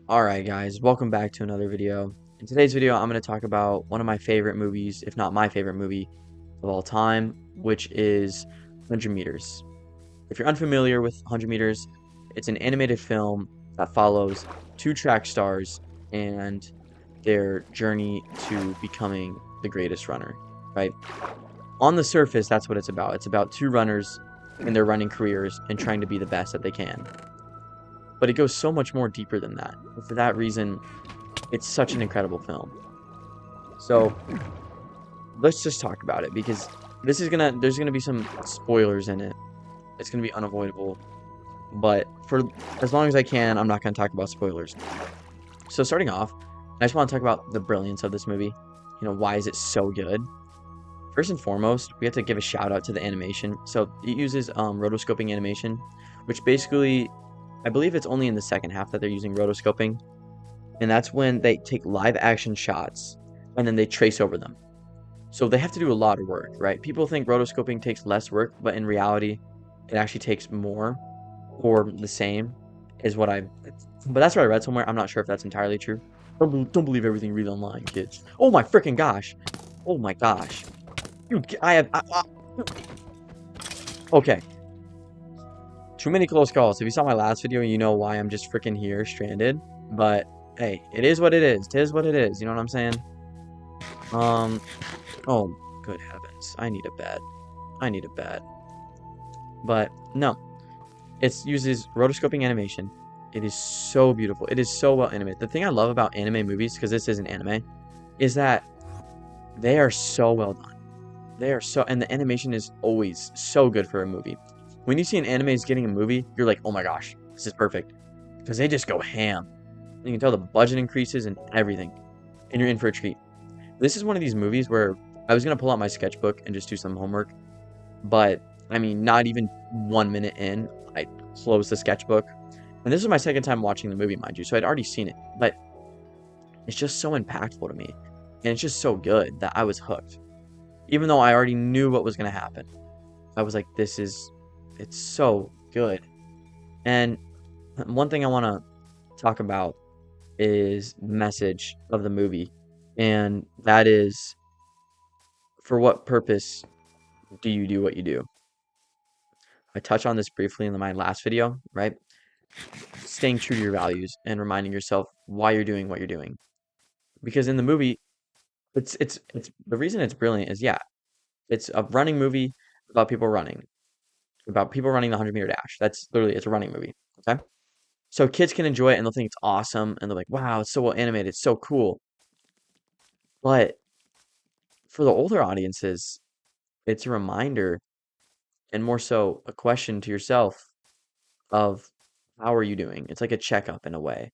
Alright guys, welcome back to another video. In today's video, I'm going to talk about one of my favorite movies, if not my favorite movie of all time, which is 100 Meters. If you're unfamiliar with 100 Meters, it's an animated film that follows two track stars and their journey to becoming the greatest runner, right? On the surface, that's what it's about. It's about two runners in their running careers and trying to be the best that they can. But it goes so much more deeper than that. And for that reason, it's such an incredible film. So let's just talk about it because there's gonna be some spoilers in it. It's gonna be unavoidable. But for as long as I can, I'm not gonna talk about spoilers. So starting off, I just want to talk about the brilliance of this movie. Why is it so good? First and foremost, we have to give a shout out to the animation. So it uses rotoscoping animation, which basically, I believe it's only in the second half that they're using rotoscoping. And that's when they take live action shots and then they trace over them. So they have to do a lot of work, right? People think rotoscoping takes less work, but in reality, it actually takes more or the same is what but that's what I read somewhere. I'm not sure if that's entirely true. Don't believe everything you read online, kids. Oh my freaking gosh. Oh my gosh. Okay. Too many close calls. If you saw my last video, you know why I'm just freaking here, stranded. But, hey, it is what it is. Tis what it is. You know what I'm saying? Oh, good heavens. I need a bed. I need a bed. But, no. It uses rotoscoping animation. It is so beautiful. It is so well animated. The thing I love about anime movies, because this isn't anime, is that they are so well done. And the animation is always so good for a movie. When you see an anime is getting a movie, you're like, oh my gosh, this is perfect. Because they just go ham. You can tell the budget increases and everything. And you're in for a treat. This is one of these movies where I was going to pull out my sketchbook and just do some homework. But, I mean, not even 1 minute in, I closed the sketchbook. And this is my second time watching the movie, mind you. So I'd already seen it. But it's just so impactful to me. And it's just so good that I was hooked. Even though I already knew what was going to happen. I was like, it's so good. And one thing I want to talk about is the message of the movie. And that is, for what purpose do you do what you do? I touched on this briefly in my last video, right? Staying true to your values and reminding yourself why you're doing what you're doing. Because in the movie, it's the reason it's brilliant is, yeah, it's a running movie about people running the 100-meter dash. That's literally, it's a running movie. Okay. So kids can enjoy it and they'll think it's awesome. And they're like, wow, it's so well animated. It's so cool. But for the older audiences, it's a reminder and more so a question to yourself of how are you doing? It's like a checkup in a way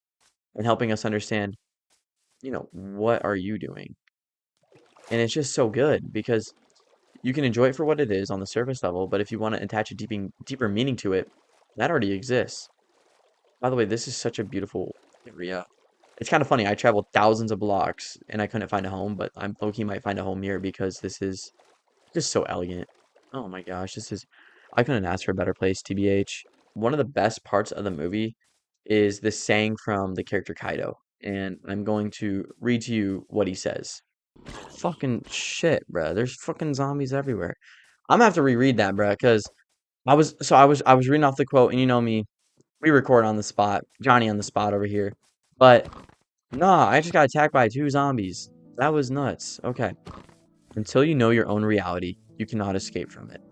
and helping us understand, what are you doing? And it's just so good because you can enjoy it for what it is on the surface level, but if you want to attach a deeper meaning to it, that already exists. By the way, this is such a beautiful area. It's kind of funny. I traveled thousands of blocks and I couldn't find a home, but I'm low-key might find a home here because this is just so elegant. Oh my gosh, I couldn't ask for a better place, TBH. One of the best parts of the movie is this saying from the character Kaido, and I'm going to read to you what he says. Fucking shit, bruh. There's fucking zombies everywhere. I'm gonna have to reread that, bruh, because I was reading off the quote, and you know me, we record on the spot, Johnny on the spot over here. But nah, I just got attacked by 2 zombies. That was nuts. Okay. Until you know your own reality, you cannot escape from it.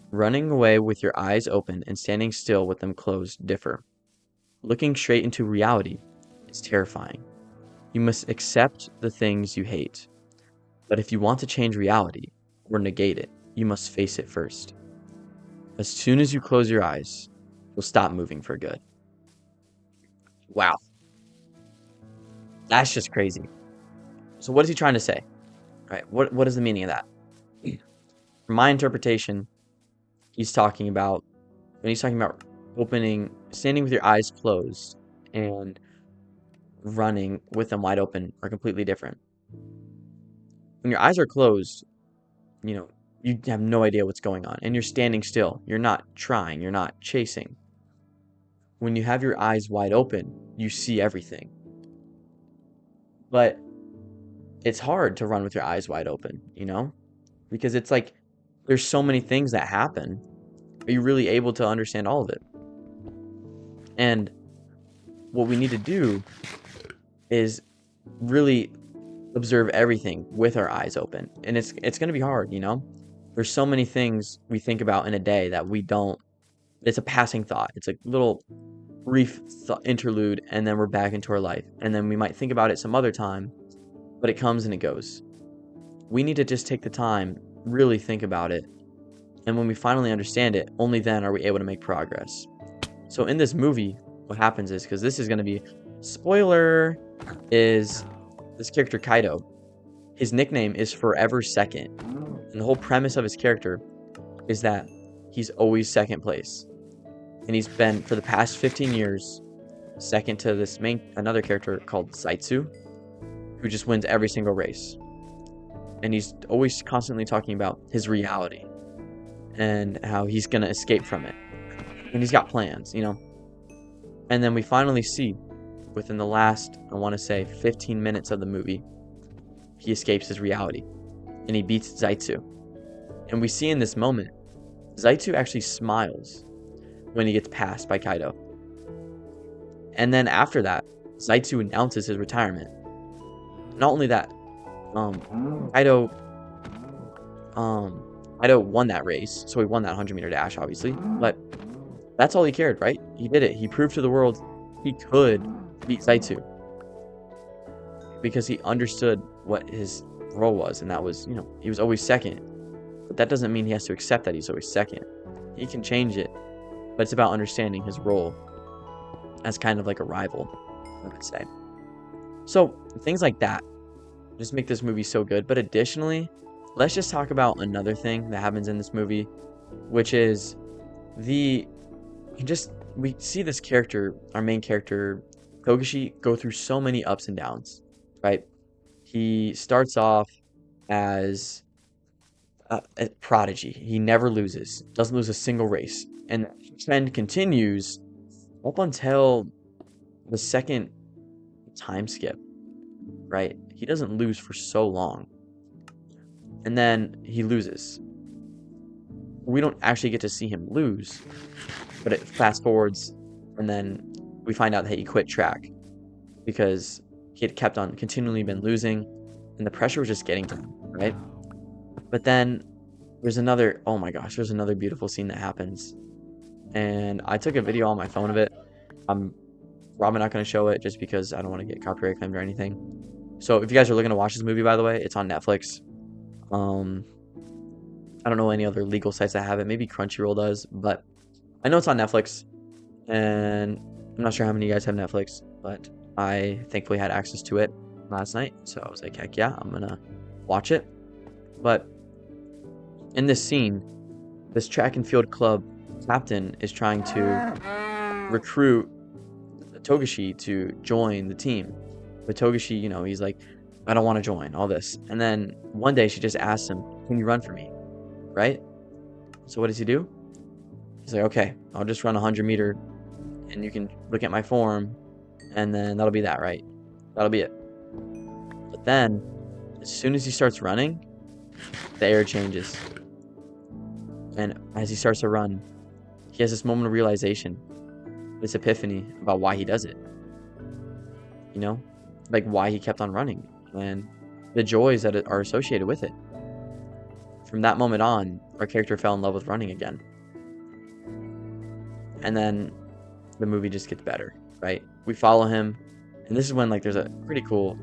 Running away with your eyes open and standing still with them closed differ. Looking straight into reality is terrifying. You must accept the things you hate. But if you want to change reality or negate it, you must face it first. As soon as you close your eyes, you'll stop moving for good. Wow. That's just crazy. So what is he trying to say? Right? What is the meaning of that? From my interpretation, when he's talking about standing with your eyes closed and running with them wide open are completely different. When your eyes are closed, you have no idea what's going on and you're standing still. You're not trying, you're not chasing. When you have your eyes wide open, you see everything. But it's hard to run with your eyes wide open, you know? Because it's like there's so many things that happen. Are you really able to understand all of it? And what we need to do is really observe everything with our eyes open. And it's going to be hard, you know? There's so many things we think about in a day that we don't. It's a passing thought. It's a little brief interlude, and then we're back into our life. And then we might think about it some other time, but it comes and it goes. We need to just take the time, really think about it. And when we finally understand it, only then are we able to make progress. So in this movie, what happens is, because this is going to be spoiler, is this character Kaido. His nickname is Forever Second. And the whole premise of his character is that he's always second place. And he's been, for the past 15 years, second to this another character called Zaitsu, who just wins every single race. And he's always constantly talking about his reality and how he's going to escape from it. And he's got plans, you know. And then we finally see, within the last, I want to say, 15 minutes of the movie, he escapes his reality. And he beats Zaitsu. And we see in this moment, Zaitsu actually smiles when he gets passed by Kaido. And then after that, Zaitsu announces his retirement. Not only that, Kaido won that race, so he won that 100-meter dash, obviously. But that's all he cared, right? He did it. He proved to the world he could beat Zaitsu because he understood what his role was, and that was, you know, he was always second. But that doesn't mean he has to accept that he's always second. He can change it, but it's about understanding his role as kind of like a rival, I would say. So things like that just make this movie so good. But additionally, let's just talk about another thing that happens in this movie, which is we see this character, our main character, Togashi, go through so many ups and downs, right? He starts off as a prodigy. He never loses, doesn't lose a single race. And the trend continues up until the second time skip, right? He doesn't lose for so long. And then he loses. We don't actually get to see him lose, but it fast forwards, and then we find out that he quit track because he had kept on continually been losing, and the pressure was just getting to him, right? But then there's another, oh my gosh, there's another beautiful scene that happens. And I took a video on my phone of it. I'm probably not going to show it just because I don't want to get copyright claimed or anything. So if you guys are looking to watch this movie, by the way, it's on Netflix. I don't know any other legal sites that have it. Maybe Crunchyroll does, but I know it's on Netflix. And I'm not sure how many of you guys have Netflix, but I thankfully had access to it last night. So I was like, heck yeah, I'm going to watch it. But in this scene, this track and field club captain is trying to recruit Togashi to join the team. But Togashi, you know, he's like, I don't want to join, all this. And then one day she just asks him, can you run for me? Right? So what does he do? He's like, okay, I'll just run 100-meter and you can look at my form and then that'll be that, right? That'll be it. But then, as soon as he starts running, the air changes. And as he starts to run, he has this moment of realization, this epiphany about why he does it. You know? Like why he kept on running and the joys that are associated with it. From that moment on, our character fell in love with running again. And then the movie just gets better, right? We follow him, and this is when like there's a pretty cool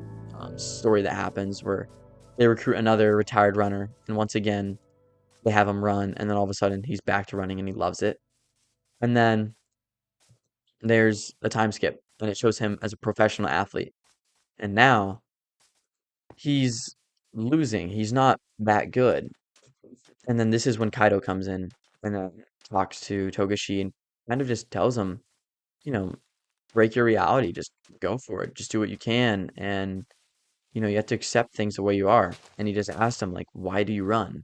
story that happens where they recruit another retired runner, and once again they have him run, and then all of a sudden he's back to running and he loves it. And then there's a time skip, and it shows him as a professional athlete, and now he's losing. He's not that good. And then this is when Kaido comes in and talks to Togashi and kind of just tells him, you know, break your reality. Just go for it. Just do what you can. And, you know, you have to accept things the way you are. And he just asked him, like, why do you run?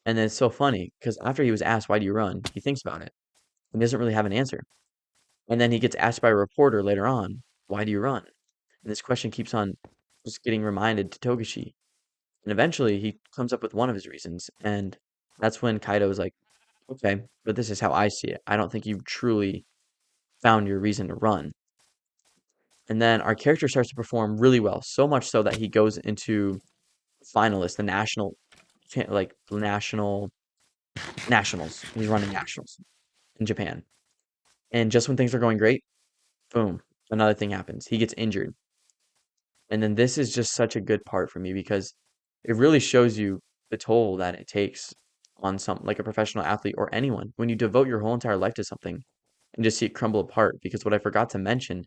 And then it's so funny because after he was asked, why do you run? He thinks about it. He doesn't really have an answer. And then he gets asked by a reporter later on, why do you run? And this question keeps on just getting reminded to Togashi. And eventually he comes up with one of his reasons. And that's when Kaido is like, okay, but this is how I see it. I don't think you've truly found your reason to run. And then our character starts to perform really well, so much so that he goes into finalists, the national, like nationals. He's running nationals in Japan. And just when things are going great, boom, another thing happens. He gets injured. And then this is just such a good part for me because it really shows you the toll that it takes on some like a professional athlete or anyone when you devote your whole entire life to something and just see it crumble apart. Because what I forgot to mention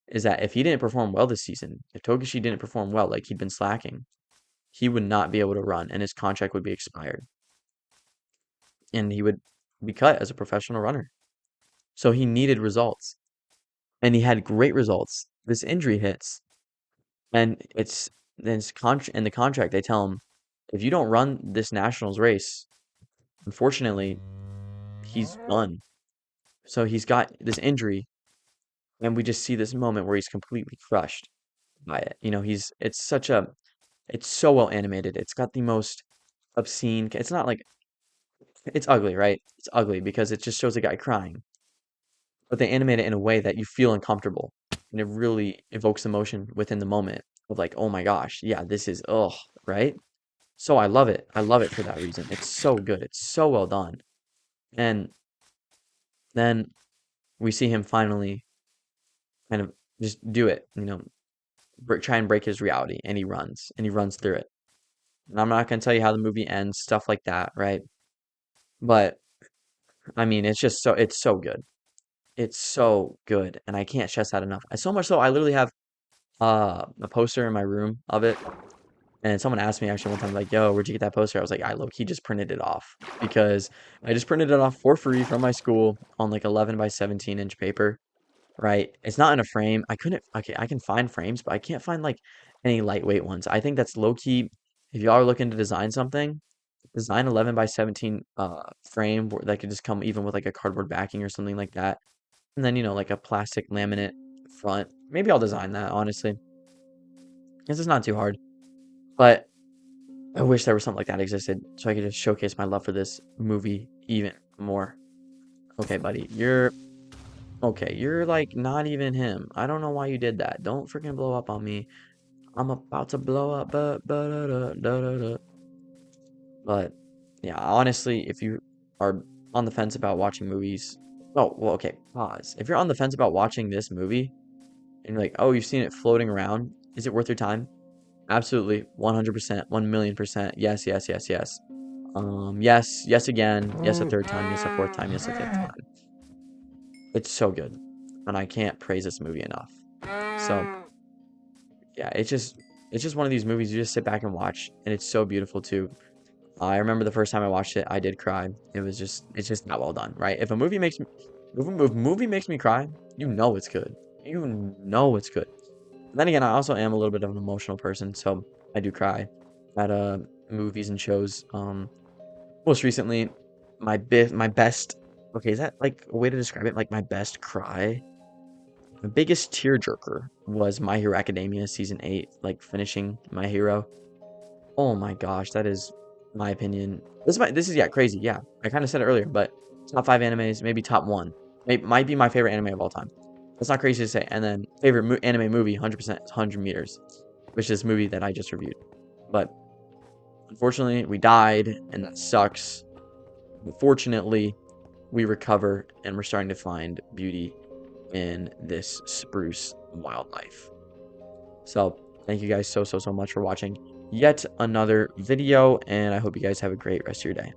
is that if he didn't perform well this season, if Togashi didn't perform well, like he'd been slacking, he would not be able to run and his contract would be expired and he would be cut as a professional runner. So he needed results and he had great results. This injury hits and it's in the contract they tell him if you don't run this nationals race, unfortunately, he's done. So he's got this injury and we just see this moment where he's completely crushed by it. You know, it's so well animated. It's got the most obscene, it's not like, it's ugly, right? It's ugly because it just shows a guy crying, but they animate it in a way that you feel uncomfortable and it really evokes emotion within the moment of like, oh my gosh, yeah, this is, ugh, right? So I love it. I love it for that reason. It's so good. It's so well done. And then we see him finally kind of just do it, you know, try and break his reality, and he runs through it. And I'm not going to tell you how the movie ends, stuff like that, right? But I mean, it's so good. It's so good, and I can't stress that enough. So much so, I literally have a poster in my room of it. And someone asked me actually one time, like, "Yo, where'd you get that poster?" I was like, "I low key just printed it off because I just printed it off for free from my school on like 11 by 17-inch paper." Right? It's not in a frame. I couldn't. Okay, I can find frames, but I can't find like any lightweight ones. I think that's low key. If y'all are looking to design something, design 11 by 17 frame that could just come even with like a cardboard backing or something like that. And then, you know, like a plastic laminate front. Maybe I'll design that, honestly. Because it's not too hard. But I wish there was something like that existed so I could just showcase my love for this movie even more. Okay, buddy. You're like not even him. I don't know why you did that. Don't freaking blow up on me. I'm about to blow up, but yeah, honestly, if you are on the fence about watching movies, oh, well, okay, pause. If you're on the fence about watching this movie and you're like, oh, you've seen it floating around, is it worth your time? Absolutely, 100%, 1,000,000%. Yes, yes, yes, yes. Yes, yes again. Yes, a third time. Yes, a fourth time. Yes, a fifth time. It's so good, and I can't praise this movie enough. So yeah, it's just one of these movies you just sit back and watch, and it's so beautiful too. I remember the first time I watched it, I did cry. It's just not well done, right? If a movie makes me cry, you know it's good. You know it's good. Then again, I also am a little bit of an emotional person, so I do cry at movies and shows. Most recently, my best. Okay, is that like a way to describe it? Like my best cry. The biggest tearjerker was My Hero Academia season 8, like finishing My Hero. Oh my gosh, that is my opinion. This is yeah, crazy. Yeah. I kind of said it earlier, but top 5 animes, maybe top 1. Might be my favorite anime of all time. That's not crazy to say. And then favorite anime movie, 100% 100 meters, which is this movie that I just reviewed. But unfortunately, we died and that sucks. But fortunately, we recover and we're starting to find beauty in this spruce wildlife. So thank you guys so much for watching yet another video, and I hope you guys have a great rest of your day.